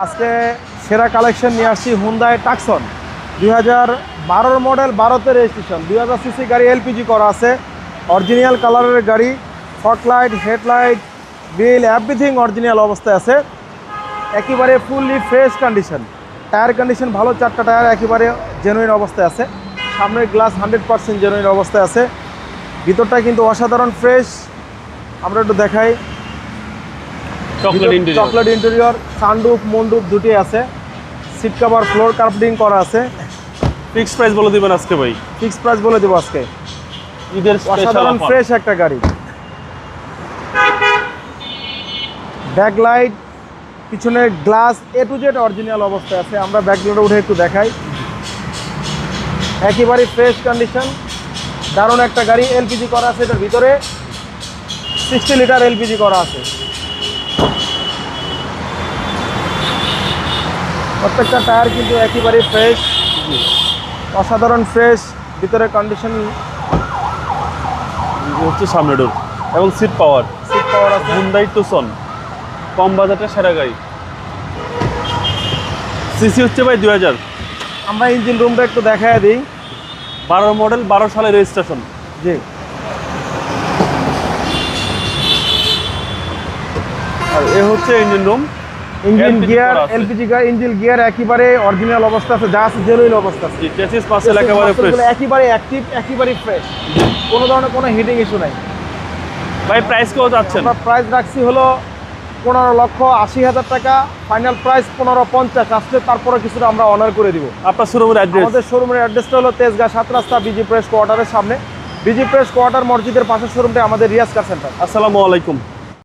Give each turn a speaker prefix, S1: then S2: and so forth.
S1: আজকে সেরা কালেকশন নিয়ে আসছি হুন্ডাই টাকসন 2012 মডেল, 12তে রেজিস্ট্রেশন, 2000 সিসি গাড়ি, এলপিজি করা আছে, অরিজিনাল কালারের গাড়ি, fog light, headlight, grille everything original অবস্থায় আছে, একেবারে fully fresh condition. Tyre condition ভালো, 4টা টায়ার একেবারে জেনুইন অবস্থায় আছে, সামনের গ্লাস 100% জেনুইন অবস্থায় আছে, ভিতরটা কিন্তু অসাধারণ ফ্রেশ। আমরা একটু দেখাই, চকলেট ইন্টেরিয়র, সানরুফ মন্ডুপ দুটি আছে, সিট কভার, ফ্লোর কার্পেটিং করা আছে।
S2: ফিক্সড প্রাইস বলে দিবেন আজকে ভাই?
S1: ফিক্স প্রাইস বলে দেবো আজকে।
S2: ঈদের
S1: অসাধারণ ফ্রেশ একটা গাড়ি। ব্যাকলাইট, পিছনের glass A to Z original অবস্থায় আছে। আমরা ব্যাকলাইটে উঠে একটু দেখাই, একেবারে ফ্রেশ কন্ডিশন, দারুণ একটা গাড়ি। এলপিজি করা আছে, এটার ভিতরে 60 লিটার এলপিজি করা আছে। প্রত্যেকটা টায়ার কিন্তু একেবারে ফ্রেশ, অসাধারণ ফ্রেশ। ভিতরে কন্ডিশন
S2: হচ্ছে সামনে ডোর এবং সিট পাওয়ার
S1: আছে।
S2: হুন্ডাই টুসন কম বাজেটের সেরা গাড়ি। সিসি হচ্ছে ভাই 2000।
S1: আমরা ইঞ্জিন রুমটা একটু দেখায় দিই।
S2: 12 মডেল, 12 সালে রেজিস্ট্রেশন।
S1: জি,
S2: আর এ হচ্ছে engine room,
S1: engine gear, LPG গাড়ি, ইঞ্জিন গিয়ার একেবারে অরিজিনাল অবস্থা আছে, যা আছে জেনুইন অবস্থা আছে।
S2: চেসিস পাসেল একেবারে ফ্রেশ,
S1: একেবারে অ্যাক্টিভ, একেবারে ফ্রেশ, কোনো ধরনের কোনো হিটিং ইস্যু নাই।
S2: ভাই প্রাইস কেউ যাচ্ছেন?
S1: আমরা প্রাইস রাখছি হলো 15,80,000 টাকা, ফাইনাল প্রাইস 15,50 আসলে তারপরে কিছুটা আমরা অনার করে দিব।
S2: আপনার শোরুমের অ্যাড্রেস?
S1: আমাদের শোরুমের অ্যাড্রেসটা হলো তেজগাঁ 7 রাস্তা, বিজি প্রেস কোয়ার্টারের সামনে। বিজি প্রেস কোয়ার্টার মসজিদের পাশের শোরুমটা আমাদের রিয়াজ কার সেন্টার।
S2: আসসালামু আলাইকুম।